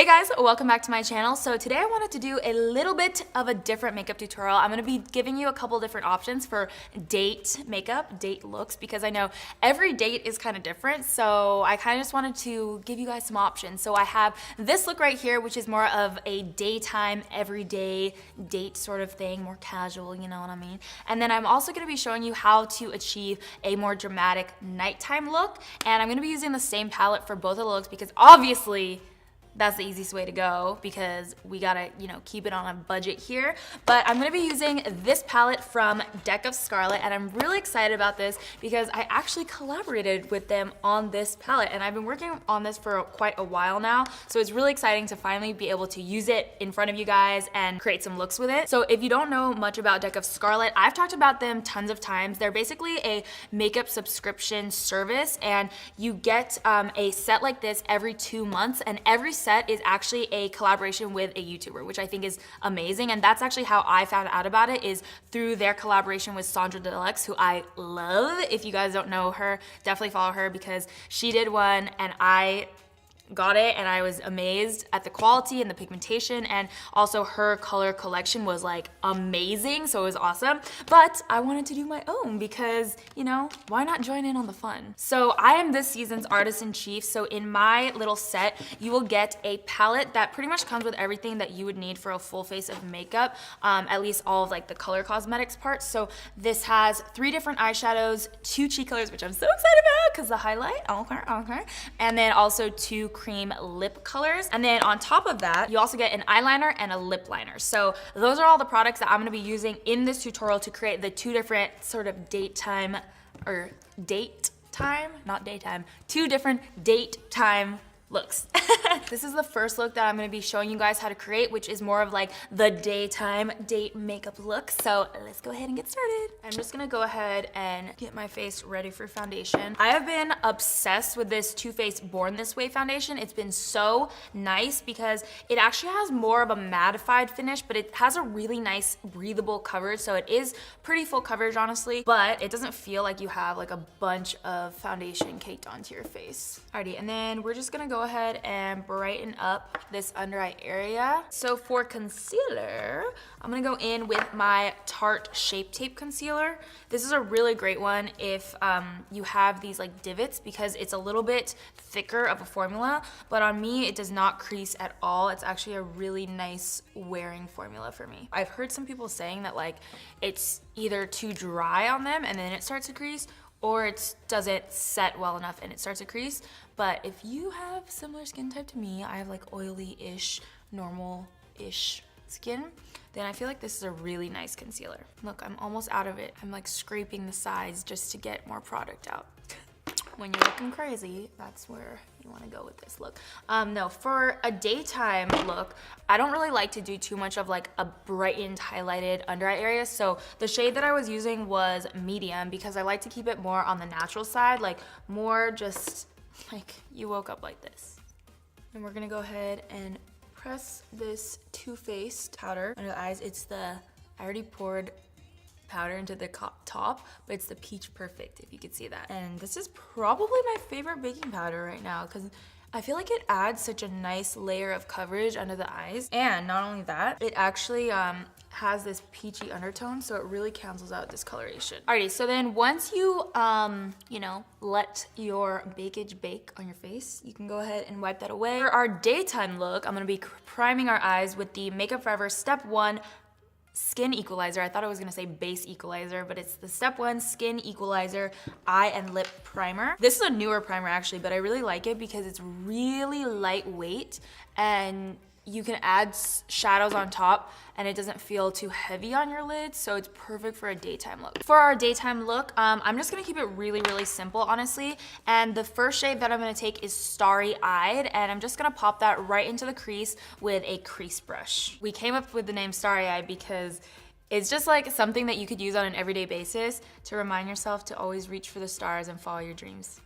Hey guys, welcome back to my channel. So today I wanted to do a little bit of a different makeup tutorial. I'm gonna be giving you a couple different options for date makeup, date looks, because I know every date is kind of different. So I kind of just wanted to give you guys some options. So I have this look right here, which is more of a daytime, everyday date sort of thing, more casual, you know what I mean? And then I'm also gonna be showing you how to achieve a more dramatic nighttime look. And I'm gonna be using the same palette for both of the looks because obviously that's the easiest way to go because we gotta, keep it on a budget here. But I'm gonna be using this palette from Deck of Scarlet, and I'm really excited about this because I actually collaborated with them on this palette, and I've been working on this for quite a while now. So it's really exciting to finally be able to use it in front of you guys and create some looks with it. So if you don't know much about Deck of Scarlet, I've talked about them tons of times. They're basically a makeup subscription service, and you get a set like this every 2 months, and every set is actually a collaboration with a YouTuber, which I think is amazing. And that's actually how I found out about it, is through their collaboration with Sandra Deluxe, who I love. If you guys don't know her, definitely follow her because she did one and I got it and I was amazed at the quality and the pigmentation, and also her color collection was like amazing, so it was awesome. But I wanted to do my own because, why not join in on the fun? So I am this season's artist in chief, so in my little set, you will get a palette that pretty much comes with everything that you would need for a full face of makeup, at least all of like the color cosmetics parts. So this has 3 different eyeshadows, 2 cheek colors, which I'm so excited about because the highlight, okay, and then also 2 cream lip colors. And then on top of that, you also get an eyeliner and a lip liner. So those are all the products that I'm gonna be using in this tutorial to create the 2 different sort of 2 different daytime looks. This is the first look that I'm gonna be showing you guys how to create, which is more of like the daytime date makeup look. So let's go ahead and get started. I'm just gonna go ahead and get my face ready for foundation. I have been obsessed with this Too Faced Born This Way foundation. It's been so nice because it actually has more of a mattified finish, but it has a really nice breathable coverage. So it is pretty full coverage, honestly, but it doesn't feel like you have like a bunch of foundation caked onto your face. Alrighty, and then we're just gonna go ahead and brighten up this under eye area. So for concealer, I'm gonna go in with my Tarte Shape Tape concealer. This is a really great one if you have these like divots because it's a little bit thicker of a formula, but on me it does not crease at all. It's actually a really nice wearing formula for me. I've heard some people saying that like it's either too dry on them and then it starts to crease, or it doesn't set well enough and it starts to crease. But if you have similar skin type to me, I have like oily-ish, normal-ish skin, then I feel like this is a really nice concealer. Look, I'm almost out of it. I'm like scraping the sides just to get more product out. When you're looking crazy, that's where you want to go with this look. No, for a daytime look, I don't really like to do too much of like a brightened, highlighted under eye area. So the shade that I was using was medium because I like to keep it more on the natural side, like more just like you woke up like this. And we're gonna go ahead and press this Too Faced powder under the eyes. It's I already poured powder into the top, but it's the Peach Perfect, if you could see that. And this is probably my favorite baking powder right now because I feel like it adds such a nice layer of coverage under the eyes. And not only that, it actually has this peachy undertone, so it really cancels out discoloration. Alrighty, so then once you, let your bakage bake on your face, you can go ahead and wipe that away. For our daytime look, I'm gonna be priming our eyes with the Makeup Forever Step 1 Skin Equalizer. I thought I was gonna say base equalizer, but it's the Step 1 Skin Equalizer Eye and Lip Primer. This is a newer primer actually, but I really like it because it's really lightweight and you can add shadows on top and it doesn't feel too heavy on your lids, so it's perfect for a daytime look. For our daytime look, I'm just gonna keep it really, really simple, honestly. And the first shade that I'm gonna take is Starry Eyed, and I'm just gonna pop that right into the crease with a crease brush. We came up with the name Starry Eyed because it's just like something that you could use on an everyday basis to remind yourself to always reach for the stars and follow your dreams.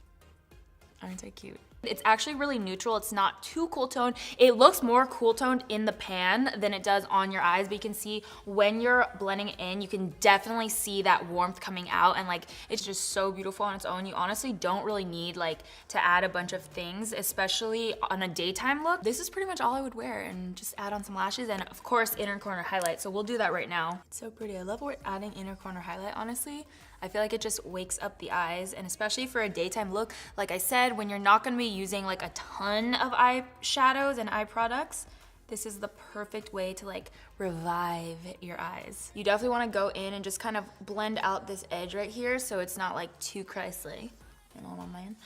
Aren't I cute? It's actually really neutral. It's not too cool toned. It looks more cool toned in the pan than it does on your eyes, but you can see when you're blending it in, you can definitely see that warmth coming out, and like it's just so beautiful on its own. You honestly don't really need like to add a bunch of things, especially on a daytime look. This is pretty much all I would wear, and just add on some lashes and of course inner corner highlight. So we'll do that right now. It's so pretty. I love adding inner corner highlight, honestly. I feel like it just wakes up the eyes, and especially for a daytime look, like I said, when you're not gonna be using like a ton of eyeshadows and eye products, this is the perfect way to like revive your eyes. You definitely wanna go in and just kind of blend out this edge right here so it's not like too Christly. You know what I mean?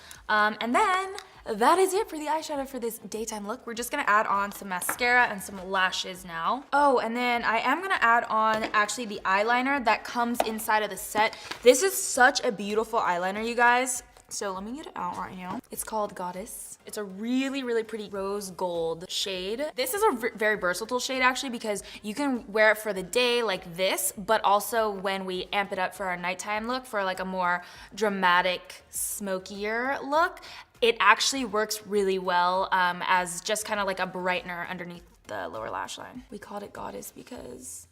And then that is it for the eyeshadow for this daytime look. We're just gonna add on some mascara and some lashes now. Oh, and then I am gonna add on actually the eyeliner that comes inside of the set. This is such a beautiful eyeliner, you guys. So let me get it out right now. It's called Goddess. It's a really, really pretty rose gold shade. This is a very versatile shade actually, because you can wear it for the day like this, but also when we amp it up for our nighttime look for like a more dramatic, smokier look, it actually works really well as just kind of like a brightener underneath the lower lash line. We called it Goddess because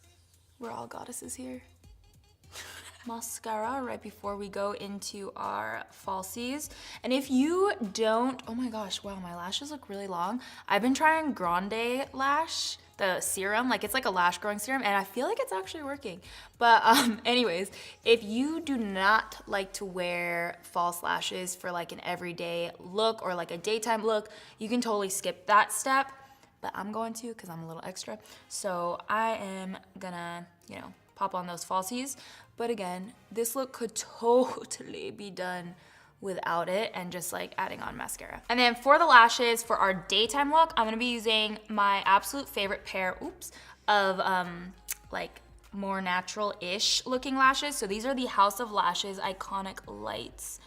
we're all goddesses here. Mascara right before we go into our falsies. And if you don't, oh my gosh, wow, my lashes look really long. I've been trying Grande Lash, the serum, like it's like a lash growing serum, and I feel like it's actually working. But anyways, if you do not like to wear false lashes for like an everyday look or like a daytime look, you can totally skip that step, but I'm going to because I'm a little extra. So I am gonna, you know, pop on those falsies. But again, this look could totally be done without it and just like adding on mascara. And then for the lashes, for our daytime look, I'm gonna be using my absolute favorite pair, of like more natural-ish looking lashes. So these are the House of Lashes Iconic Lights.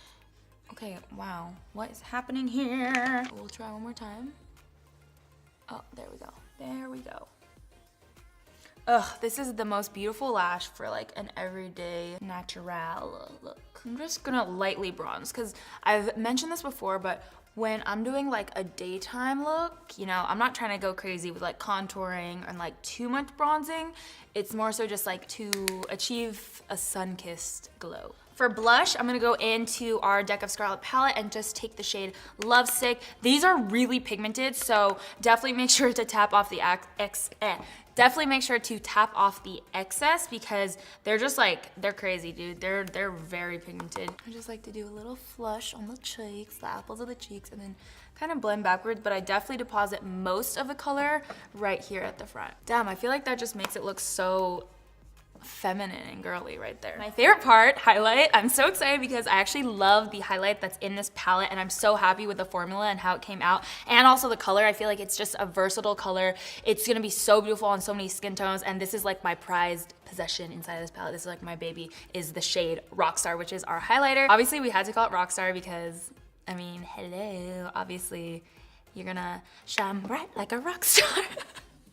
Okay, wow, what is happening here? We'll try one more time. Oh, there we go, there we go. Ugh, this is the most beautiful lash for like an everyday natural look. I'm just gonna lightly bronze because I've mentioned this before, but when I'm doing like a daytime look, you know, I'm not trying to go crazy with like contouring and like too much bronzing. It's more so just like to achieve a sun-kissed glow. For blush, I'm gonna go into our Deck of Scarlet palette and just take the shade Lovesick. These are really pigmented, so definitely make sure to tap off the definitely make sure to tap off the excess because they're just like, they're crazy, dude. They're very pigmented. I just like to do a little flush on the cheeks, the apples of the cheeks, and then kind of blend backwards, but I definitely deposit most of the color right here at the front. Damn, I feel like that just makes it look so feminine and girly right there. My favorite part, highlight. I'm so excited because I actually love the highlight that's in this palette, and I'm so happy with the formula and how it came out, and also the color. I feel like it's just a versatile color. It's gonna be so beautiful on so many skin tones, and this is like my prized possession inside of this palette. This is like my baby, is the shade Rockstar, which is our highlighter. Obviously we had to call it Rockstar because, I mean, hello, obviously you're gonna shine bright like a rock star.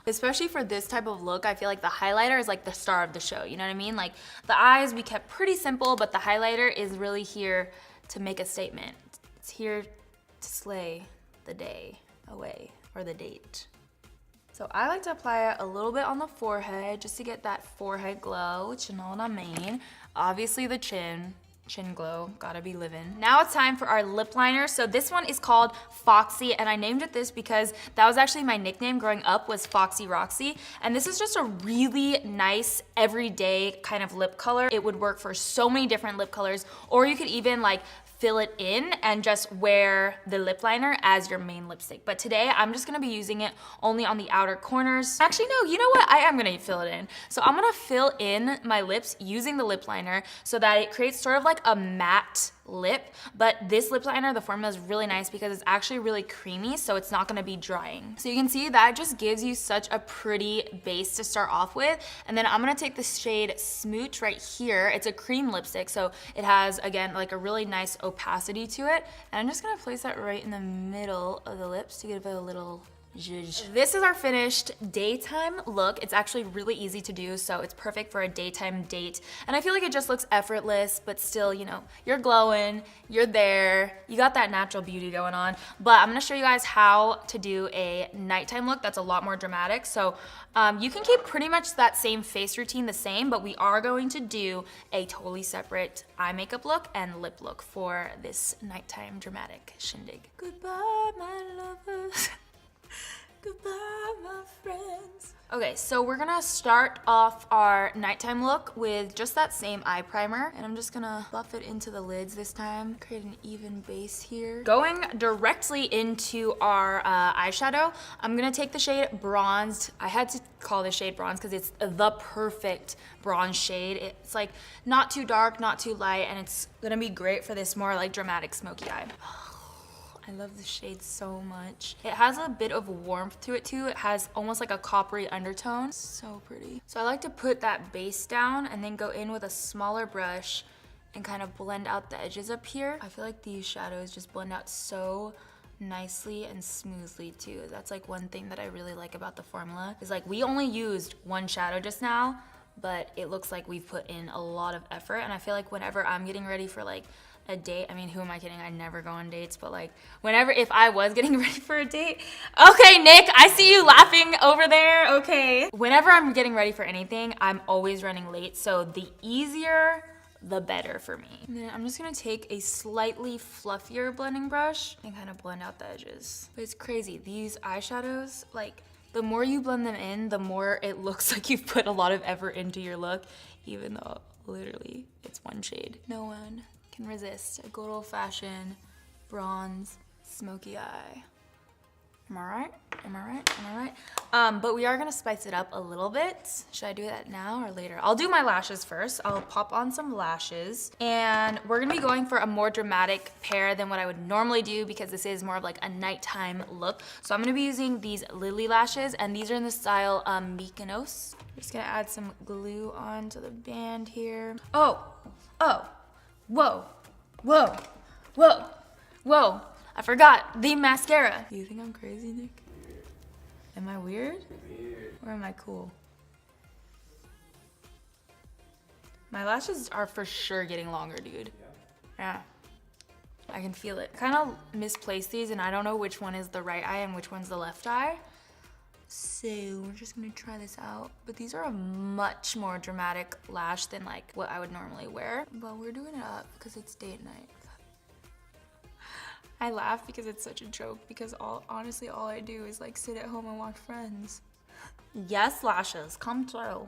Especially for this type of look, I feel like the highlighter is like the star of the show, you know what I mean? Like the eyes we kept pretty simple, but the highlighter is really here to make a statement. It's here to slay the day away, or the date. So I like to apply it a little bit on the forehead just to get that forehead glow, which you know what I mean. Obviously the chin glow, gotta be living. Now it's time for our lip liner. So this one is called Foxy, and I named it this because that was actually my nickname growing up, was Foxy Roxy. And this is just a really nice everyday kind of lip color. It would work for so many different lip colors, or you could even like fill it in and just wear the lip liner as your main lipstick. But today I'm just gonna be using it only on the outer corners. Actually, no, you know what? I am gonna fill it in. So I'm gonna fill in my lips using the lip liner so that it creates sort of like a matte lip, but this lip liner, the formula is really nice because it's actually really creamy, so it's not gonna be drying. So you can see that just gives you such a pretty base to start off with. And then I'm gonna take the shade Smooch right here. It's a cream lipstick, so it has, again, like a really nice opacity to it. And I'm just gonna place that right in the middle of the lips to give it a little, zhuzh. This is our finished daytime look. It's actually really easy to do, so it's perfect for a daytime date. And I feel like it just looks effortless, but still, you know, you're glowing, you're there, you got that natural beauty going on. But I'm gonna show you guys how to do a nighttime look that's a lot more dramatic. So you can keep pretty much that same face routine the same, but we are going to do a totally separate eye makeup look and lip look for this nighttime dramatic shindig. Goodbye, my lovers. Goodbye, my friends. Okay, so we're gonna start off our nighttime look with just that same eye primer, and I'm just gonna buff it into the lids this time, create an even base here. Going directly into our eyeshadow, I'm gonna take the shade Bronzed. I had to call this shade Bronze because it's the perfect bronze shade. It's like not too dark, not too light, and it's gonna be great for this more like dramatic smoky eye. I love this shade so much. It has a bit of warmth to it too. It has almost like a coppery undertone. So pretty. So I like to put that base down and then go in with a smaller brush and kind of blend out the edges up here. I feel like these shadows just blend out so nicely and smoothly too. That's like one thing that I really like about the formula is like we only used one shadow just now, but it looks like we've put in a lot of effort. And I feel like whenever I'm getting ready for like a date, I mean, who am I kidding? I never go on dates, but like whenever, if I was getting ready for a date, okay, Nick, I see you laughing over there, okay. Whenever I'm getting ready for anything, I'm always running late, so the easier, the better for me. And then I'm just gonna take a slightly fluffier blending brush and kind of blend out the edges. But it's crazy, these eyeshadows, like the more you blend them in, the more it looks like you've put a lot of effort into your look, even though literally it's one shade. No one can resist a good old-fashioned bronze smoky eye. Am I right? Am I right? Am I right? But we are gonna spice it up a little bit. Should I do that now or later? I'll do my lashes first. I'll pop on some lashes, and we're gonna be going for a more dramatic pair than what I would normally do because this is more of like a nighttime look. So I'm gonna be using these Lily lashes, and these are in the style Mykonos. Just gonna add some glue onto the band here. Oh, whoa, whoa, whoa, whoa. I forgot the mascara. Do you think I'm crazy, Nick? Am I weird? Or am I cool? My lashes are for sure getting longer, dude. Yeah. I can feel it. I kind of misplaced these and I don't know which one is the right eye and which one's the left eye. So we're just gonna try this out. But these are a much more dramatic lash than like what I would normally wear. But we're doing it up because it's date night. I laugh because it's such a joke because honestly all I do is like sit at home and watch Friends. Yes, lashes, come through.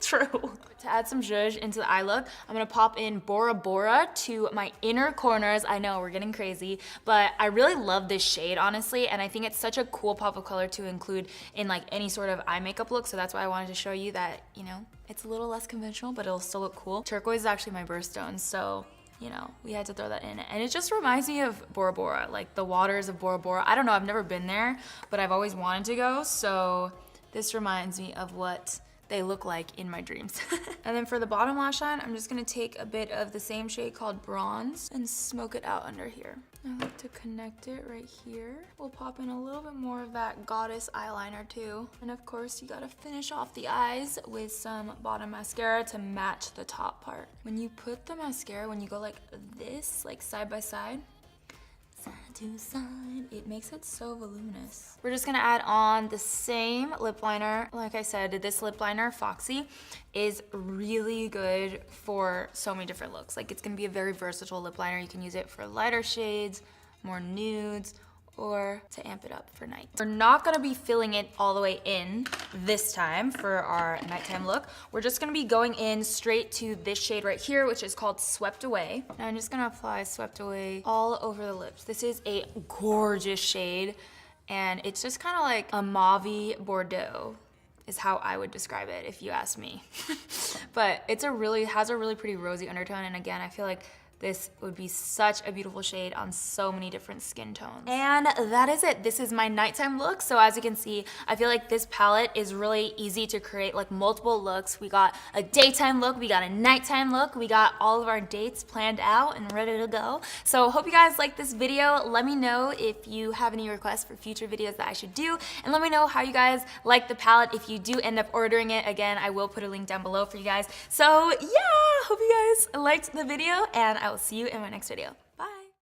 True. To add some zhuzh into the eye look, I'm gonna pop in Bora Bora to my inner corners. I know, we're getting crazy, but I really love this shade, honestly, and I think it's such a cool pop of color to include in like any sort of eye makeup look, so that's why I wanted to show you that, you know, it's a little less conventional, but it'll still look cool. Turquoise is actually my birthstone, so you know, we had to throw that in. And it just reminds me of Bora Bora, like the waters of Bora Bora. I don't know, I've never been there, but I've always wanted to go, so this reminds me of what they look like in my dreams. And then for the bottom lash line, I'm just gonna take a bit of the same shade called Bronze and smoke it out under here. I like to connect it right here. We'll pop in a little bit more of that goddess eyeliner too. And of course, you gotta finish off the eyes with some bottom mascara to match the top part. When you put the mascara, when you go like this, like side by side, to side, it makes it so voluminous. We're just gonna add on the same lip liner. Like I said, this lip liner, Foxy, is really good for so many different looks. Like it's gonna be a very versatile lip liner. You can use it for lighter shades, more nudes, or to amp it up for night. We're not gonna be filling it all the way in this time for our nighttime look. We're just gonna be going in straight to this shade right here, which is called Swept Away. And I'm just gonna apply Swept Away all over the lips. This is a gorgeous shade, and it's just kind of like a mauve-y Bordeaux is how I would describe it if you ask me. But it's has a really pretty rosy undertone, and again, I feel like this would be such a beautiful shade on so many different skin tones. And that is it. This is my nighttime look. So as you can see, I feel like this palette is really easy to create like multiple looks. We got a daytime look, we got a nighttime look, we got all of our dates planned out and ready to go. So hope you guys like this video. Let me know if you have any requests for future videos that I should do, and let me know how you guys like the palette. If you do end up ordering it, again, I will put a link down below for you guys. So yeah, hope you guys liked the video, and I will see you in my next video.